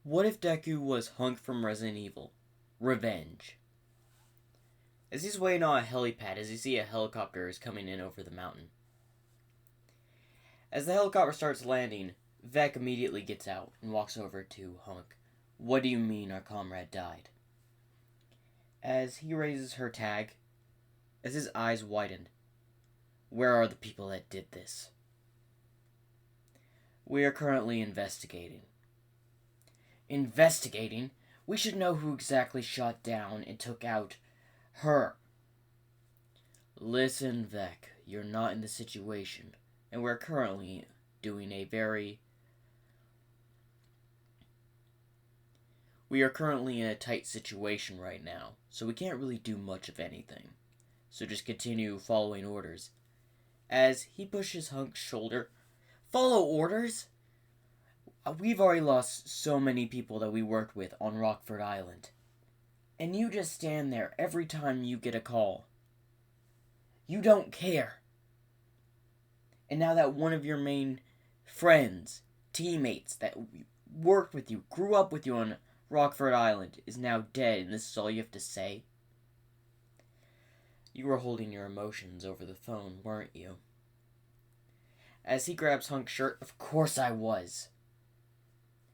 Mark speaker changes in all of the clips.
Speaker 1: What if Deku was Hunk from Resident Evil? Revenge. As he's waiting on a helipad, as you see a helicopter is coming in over the mountain. As the helicopter starts landing, Vec immediately gets out and walks over to Hunk. What do you mean our comrade died? As he raises her tag, as his eyes widen, where are the people that did this? We are currently investigating. Investigating? We should know who exactly shot down and took out her. Listen, Vec, you're not in the situation, and we're currently doing a very... We are currently in a tight situation right now, so we can't really do much of anything. So just continue following orders. As he pushes Hunk's shoulder, follow orders? We've already lost so many people that we worked with on Rockford Island. And you just stand there every time you get a call. You don't care. And now that one of your main friends, teammates that worked with you, grew up with you on Rockford Island, is now dead, and this is all you have to say? You were holding your emotions over the phone, weren't you? As he grabs Hunk's shirt, of course I was.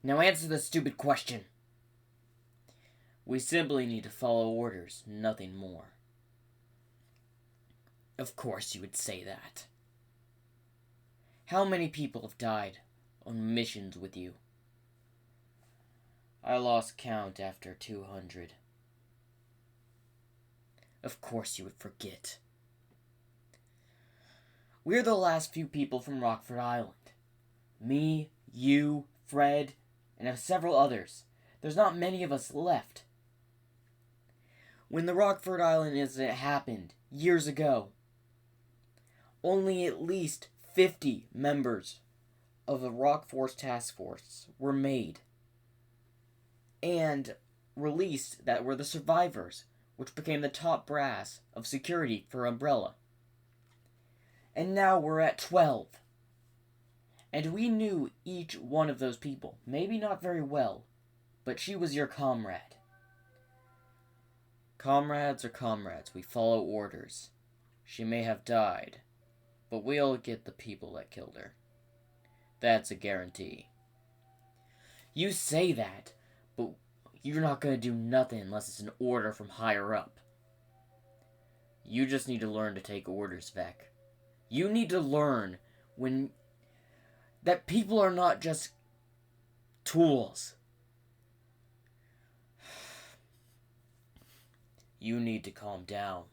Speaker 1: Now answer the stupid question. We simply need to follow orders, nothing more. Of course you would say that. How many people have died on missions with you? I lost count after 200. Of course you would forget. We're the last few people from Rockford Island. Me, you, Fred, and several others. There's not many of us left. When the Rockford Island incident happened, years ago, only at least 50 members of the Rock Force Task Force were made and released that were the survivors, which became the top brass of security for Umbrella. And now we're at 12. And we knew each one of those people. Maybe not very well, but she was your comrade. Comrades are comrades. We follow orders. She may have died, but we'll get the people that killed her. That's a guarantee. You say that, but you're not going to do nothing unless it's an order from higher up. You just need to learn to take orders, Vec. You need to learn that people are not just tools. You need to calm down.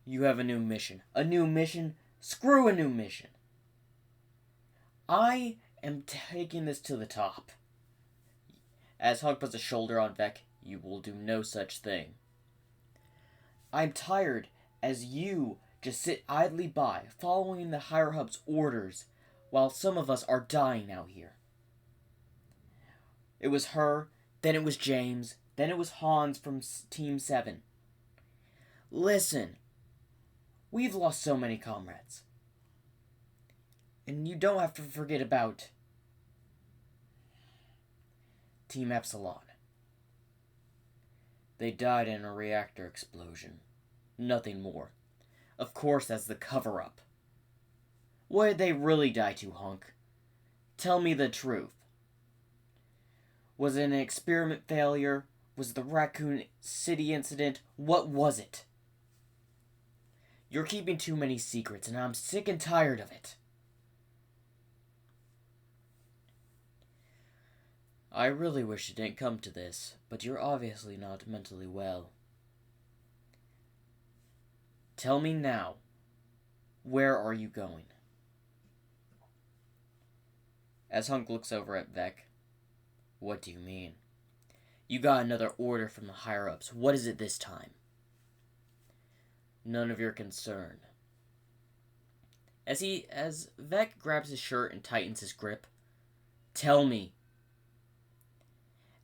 Speaker 1: You have a new mission. A new mission? Screw a new mission. I am taking this to the top. As Hunk puts a shoulder on Vec, you will do no such thing. I'm tired as you just sit idly by, following the higher-ups' orders, while some of us are dying out here. It was her, then it was James, then it was Hans from Team 7. Listen, we've lost so many comrades. And you don't have to forget about Team Epsilon. They died in a reactor explosion. Nothing more. Of course, that's the cover-up. What did they really die to, Hunk? Tell me the truth. Was it an experiment failure? Was it the Raccoon City incident? What was it? You're keeping too many secrets, and I'm sick and tired of it. I really wish it didn't come to this, but you're obviously not mentally well. Tell me now, where are you going? As Hunk looks over at Vec, what do you mean? You got another order from the higher-ups. What is it this time? None of your concern. As Vec grabs his shirt and tightens his grip, tell me.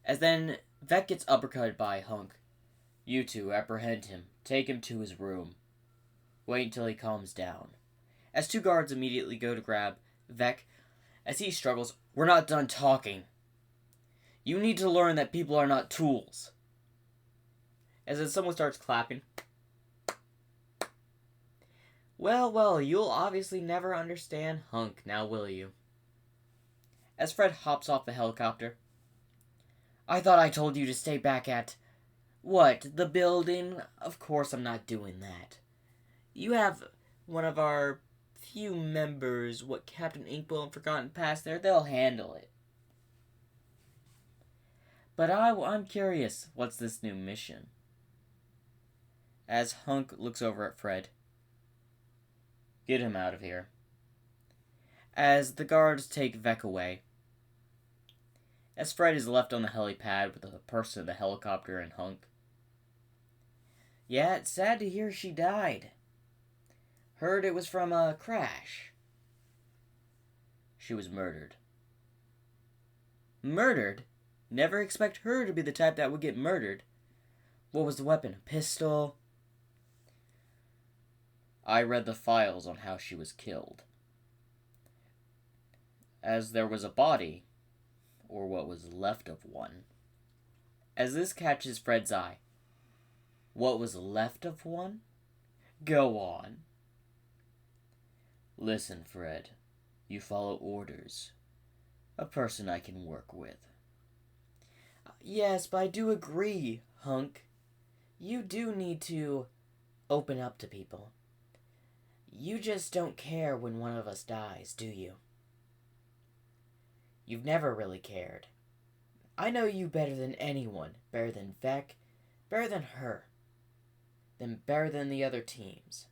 Speaker 1: As then Vec gets uppercutted by Hunk. You two apprehend him. Take him to his room. Wait until he calms down. As two guards immediately go to grab Vec, as he struggles, we're not done talking. You need to learn that people are not tools. As then someone starts clapping. Well, you'll obviously never understand Hunk, now will you? As Fred hops off the helicopter. I thought I told you to stay back at... What, the building? Of course I'm not doing that. You have one of our few members, what, Captain Inkwell and Forgotten Past there, they'll handle it. But I'm curious, what's this new mission? As Hunk looks over at Fred. Get him out of here. As the guards take Vec away. As Fred is left on the helipad with the person in the helicopter and Hunk. Yeah, it's sad to hear she died. Heard it was from a crash. She was murdered. Murdered? Never expect her to be the type that would get murdered. What was the weapon? A pistol? I read the files on how she was killed. As there was a body, or what was left of one. As this catches Fred's eye. What was left of one? Go on. Listen, Fred. You follow orders. A person I can work with. Yes, but I do agree, Hunk. You do need to open up to people. You just don't care when one of us dies, do you? You've never really cared. I know you better than anyone. Better than Vec. Better than her. Then better than the other teams.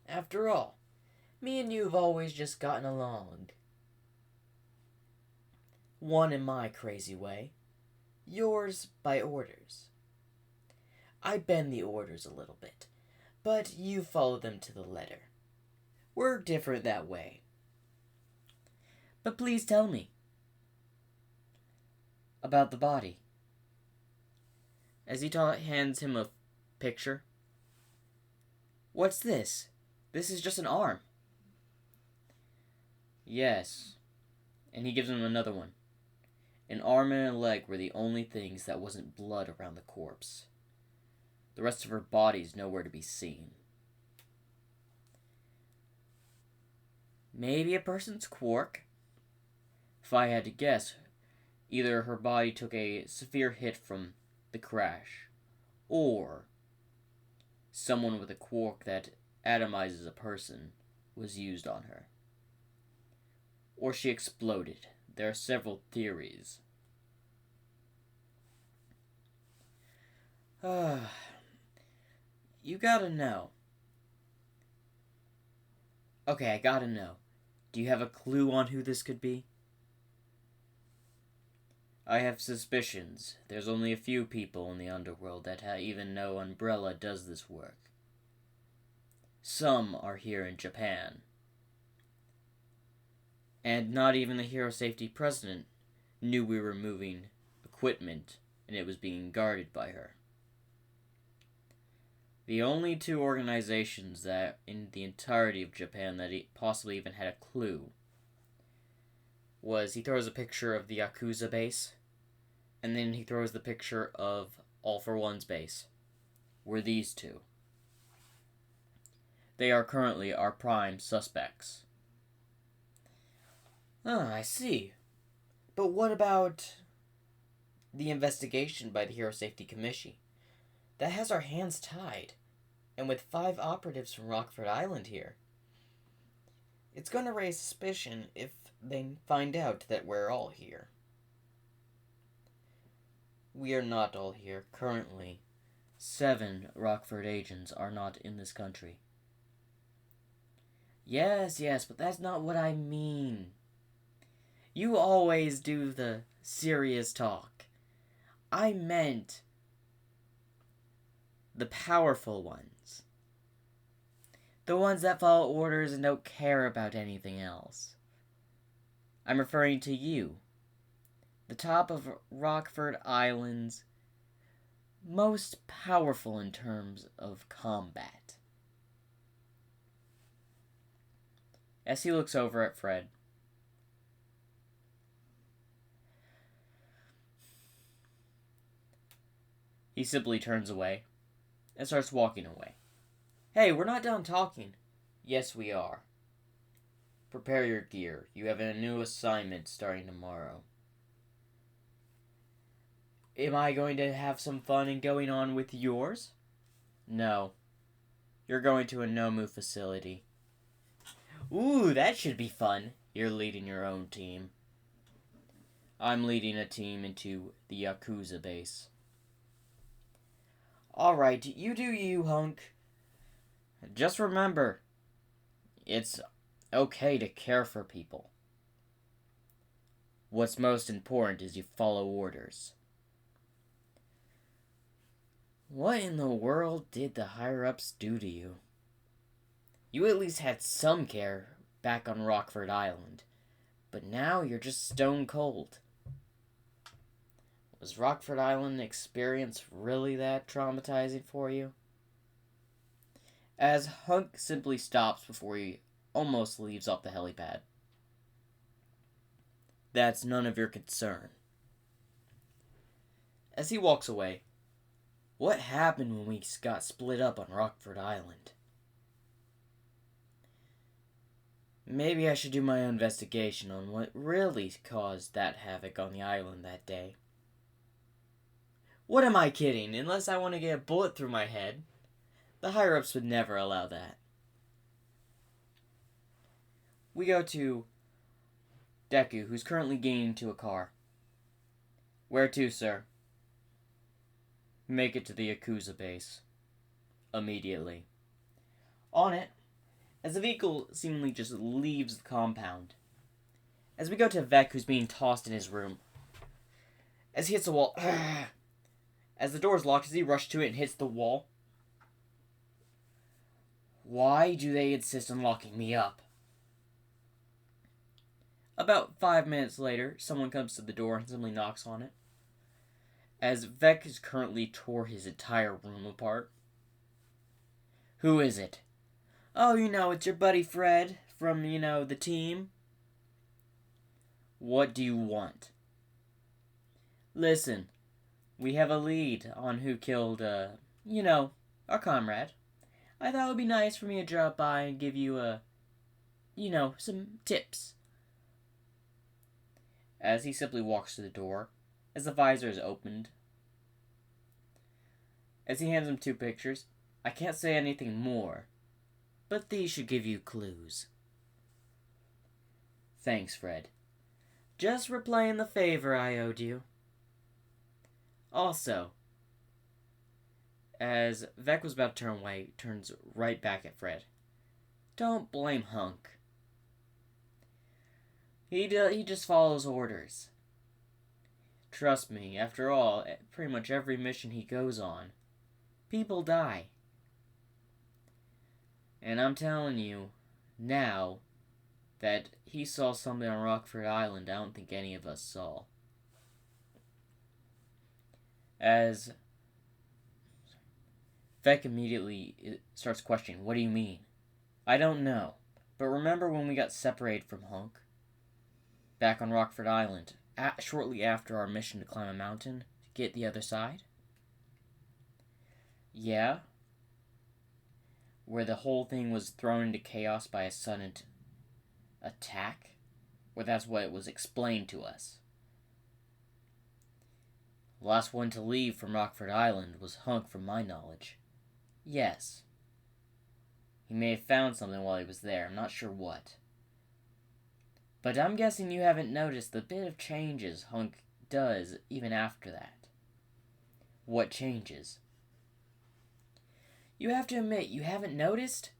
Speaker 1: After all, me and you have always just gotten along. One in my crazy way. Yours by orders. I bend the orders a little bit, but you follow them to the letter. We're different that way. But please tell me. About the body. As he hands him a picture. What's this? This is just an arm. Yes. And he gives him another one. An arm and a leg were the only things that wasn't blood around the corpse. The rest of her body's nowhere to be seen. Maybe a person's quirk? If I had to guess, either her body took a severe hit from the crash, or someone with a quirk that atomizes a person was used on her. Or she exploded. There are several theories. You gotta know. Okay, I gotta know. Do you have a clue on who this could be? I have suspicions. There's only a few people in the underworld that even know Umbrella does this work. Some are here in Japan. And not even the Hero Safety President knew we were moving equipment and it was being guarded by her. The only two organizations that in the entirety of Japan that possibly even had a clue was he throws a picture of the Yakuza base, and then he throws the picture of All for One's base. Were these two. They are currently our prime suspects. I see. But what about the investigation by the Hero Safety Commission? That has our hands tied. And with 5 operatives from Rockford Island here, it's going to raise suspicion if they find out that we're all here. We are not all here. Currently, 7 Rockford agents are not in this country. Yes, but that's not what I mean. You always do the serious talk. I meant the powerful ones. The ones that follow orders and don't care about anything else. I'm referring to you. The top of Rockford Island's most powerful in terms of combat. As he looks over at Fred. He simply turns away and starts walking away. Hey, we're not done talking. Yes, we are. Prepare your gear. You have a new assignment starting tomorrow. Am I going to have some fun and going on with yours? No. You're going to a Nomu facility. Ooh, that should be fun. You're leading your own team. I'm leading a team into the Yakuza base. Alright, you do you, Hunk. Just remember, it's okay to care for people. What's most important is you follow orders. What in the world did the higher-ups do to you? You at least had some care back on Rockford Island, but now you're just stone cold. Was Rockford Island experience really that traumatizing for you? As Hunk simply stops before he almost leaves off the helipad. That's none of your concern. As he walks away, what happened when we got split up on Rockford Island? Maybe I should do my own investigation on what really caused that havoc on the island that day. What am I kidding? Unless I want to get a bullet through my head. The higher-ups would never allow that. We go to Deku, who's currently getting into a car. Where to, sir? Make it to the Yakuza base. Immediately. On it, as the vehicle seemingly just leaves the compound. As we go to Vec, who's being tossed in his room. As he hits the wall. As the door is locked, as he rushes to it and hits the wall. Why do they insist on locking me up? About 5 minutes later, someone comes to the door and simply knocks on it. As Vec has currently tore his entire room apart. Who is it? Oh, it's your buddy Fred from, the team. What do you want? Listen, we have a lead on who killed, our comrade. I thought it would be nice for me to drop by and give you, some tips. As he simply walks to the door, as the visor is opened. As he hands him 2 pictures, I can't say anything more, but these should give you clues. Thanks, Fred. Just repaying the favor I owed you. Also, as Vec was about to turn away, turns right back at Fred. Don't blame Hunk. He just follows orders. Trust me, after all, pretty much every mission he goes on, people die. And I'm telling you, now, that he saw something on Rockford Island I don't think any of us saw. As Vec immediately starts questioning, what do you mean? I don't know, but remember when we got separated from Hunk? Back on Rockford Island, shortly after our mission to climb a mountain to get the other side? Yeah? Where the whole thing was thrown into chaos by a sudden attack? Or that's what it was explained to us. The last one to leave from Rockford Island was Hunk, from my knowledge. Yes. He may have found something while he was there, I'm not sure what. But I'm guessing you haven't noticed the bit of changes Hunk does even after that. What changes? You have to admit, you haven't noticed?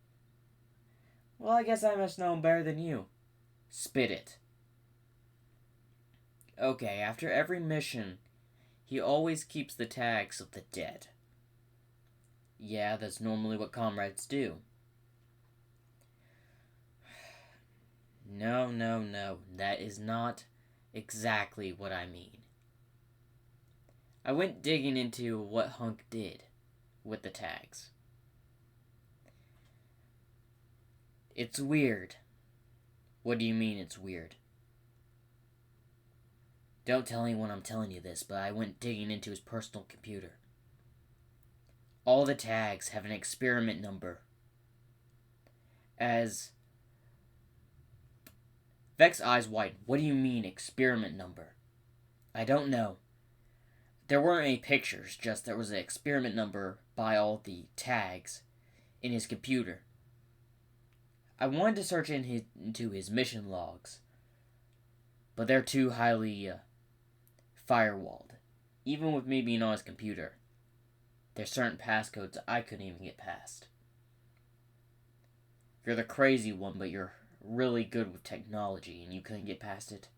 Speaker 1: Well, I guess I must know him better than you. Spit it. Okay, after every mission, he always keeps the tags of the dead. Yeah, that's normally what comrades do. No, that is not exactly what I mean. I went digging into what Hunk did with the tags. It's weird. What do you mean it's weird? Don't tell anyone I'm telling you this, but I went digging into his personal computer. All the tags have an experiment number. As Vex's eyes widen. What do you mean, experiment number? I don't know. There weren't any pictures, just there was an experiment number by all the tags in his computer. I wanted to search into his mission logs, but they're too highly firewalled. Even with me being on his computer, there's certain passcodes I couldn't even get past. You're the crazy one, but you're really good with technology, and you couldn't get past it.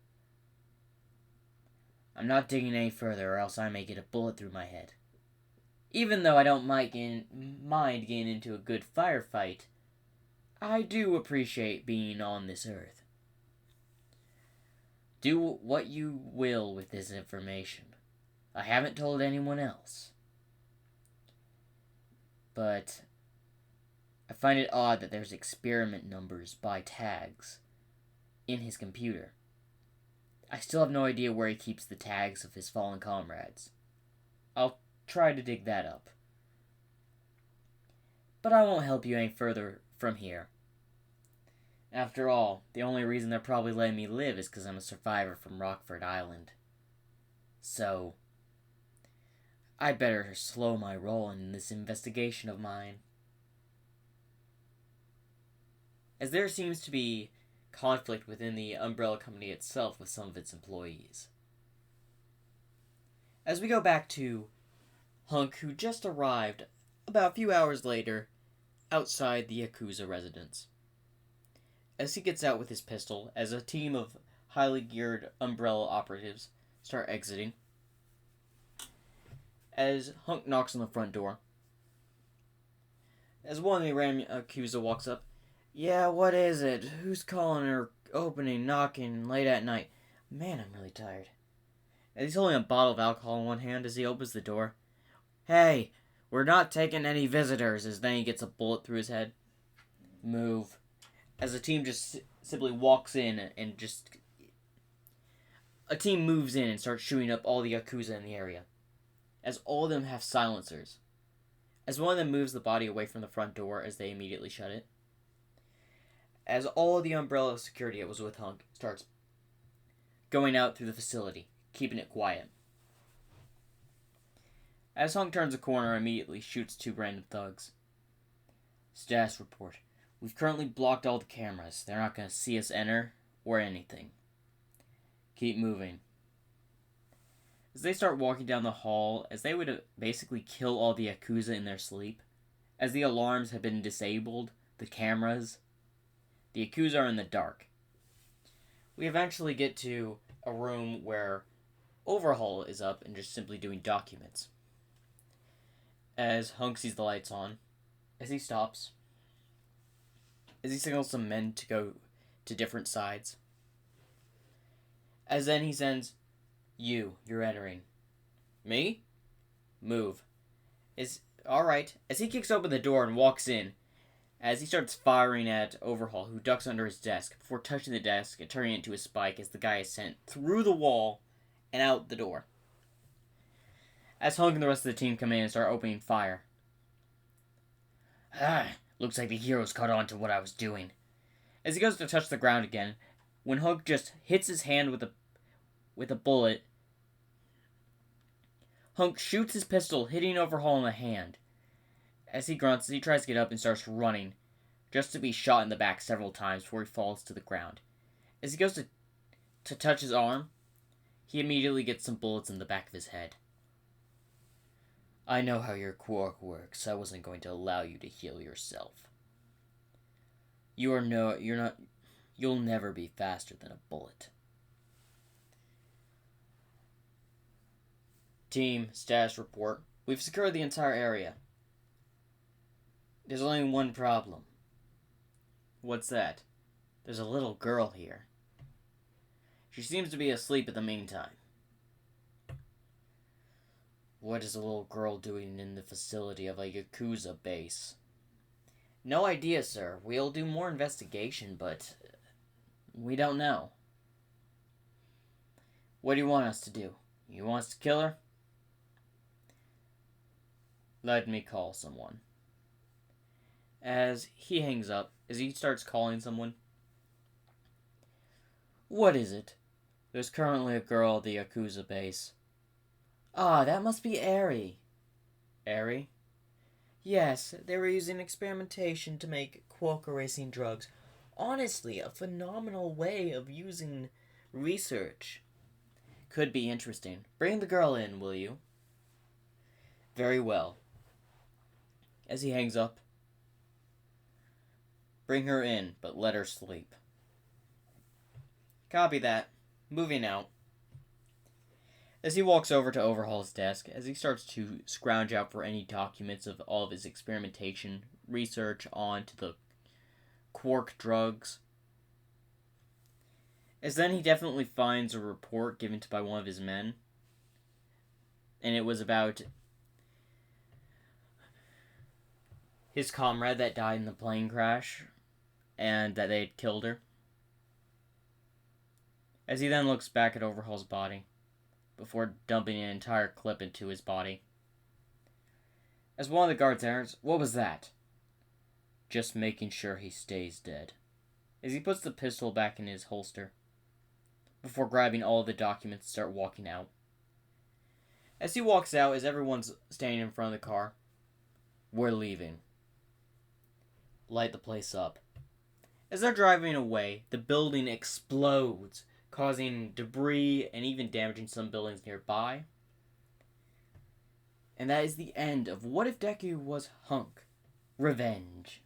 Speaker 1: I'm not digging any further, or else I may get a bullet through my head. Even though I don't mind getting into a good firefight, I do appreciate being on this earth. Do what you will with this information. I haven't told anyone else. But I find it odd that there's experiment numbers by tags in his computer. I still have no idea where he keeps the tags of his fallen comrades. I'll try to dig that up. But I won't help you any further from here. After all, the only reason they're probably letting me live is because I'm a survivor from Rockford Island. So, I'd better slow my roll in this investigation of mine. As there seems to be conflict within the umbrella company itself with some of its employees. As we go back to Hunk, who just arrived about a few hours later outside the Yakuza residence. As he gets out with his pistol, as a team of highly geared umbrella operatives start exiting, as Hunk knocks on the front door, as one of the random Yakuza walks up, "Yeah, what is it? Who's calling or opening, knocking late at night? Man, I'm really tired." As he's holding a bottle of alcohol in one hand as he opens the door. "Hey, we're not taking any visitors," as then he gets a bullet through his head. "Move." As a team just simply walks in and a team moves in and starts shooting up all the Yakuza in the area. As all of them have silencers. As one of them moves the body away from the front door as they immediately shut it. As all of the umbrella security that was with Hunk starts going out through the facility, keeping it quiet. As Hunk turns a corner, immediately shoots two random thugs. "Status report. We've currently blocked all the cameras. They're not going to see us enter or anything. Keep moving." As they start walking down the hall, as they would basically kill all the Yakuza in their sleep, as the alarms have been disabled, the cameras, the Yakuza are in the dark. We eventually get to a room where Overhaul is up and just simply doing documents. As Hunk sees the lights on, as he stops, as he signals some men to go to different sides. As then he sends, You're entering." "Me?" "Move." Alright. As he kicks open the door and walks in, as he starts firing at Overhaul, who ducks under his desk, before touching the desk and turning it into a spike as the guy is sent through the wall and out the door. As Hunk and the rest of the team come in and start opening fire. Looks like the heroes caught on to what I was doing." As he goes to touch the ground again, when Hunk just hits his hand with a bullet, Hunk shoots his pistol, hitting Overhaul in the hand. As he grunts, he tries to get up and starts running, just to be shot in the back several times before he falls to the ground. As he goes to touch his arm, he immediately gets some bullets in the back of his head. "I know how your quirk works. I wasn't going to allow you to heal yourself. You'll never be faster than a bullet." Team, status report. We've secured the entire area. There's only one problem. "What's that?" "There's a little girl here. She seems to be asleep in the meantime." "What is a little girl doing in the facility of a Yakuza base?" "No idea, sir. We'll do more investigation, but we don't know." "What do you want us to do? You want us to kill her?" Let me call someone. As he hangs up, as he starts calling someone. What is it? There's currently a girl at the Yakuza base. Ah, that must be Eri. Eri? Yes, they were using experimentation to make quark erasing drugs. Honestly, a phenomenal way of using research. Could be interesting. Bring the girl in, will you? Very well. As he hangs up, bring her in, but let her sleep. Copy that. Moving out. As he walks over to Overhaul's desk, as he starts to scrounge out for any documents of all of his experimentation, research onto the quark drugs. As then he definitely finds a report given by one of his men. And it was about his comrade that died in the plane crash, and that they had killed her. As he then looks back at Overhaul's body, before dumping an entire clip into his body. As one of the guards answers, what was that? Just making sure he stays dead. As he puts the pistol back in his holster, before grabbing all of the documents and start walking out. As he walks out, as everyone's standing in front of the car, we're leaving. Light the place up. As they're driving away, the building explodes, causing debris and even damaging some buildings nearby. And that is the end of What If Deku Was Hunk? Revenge.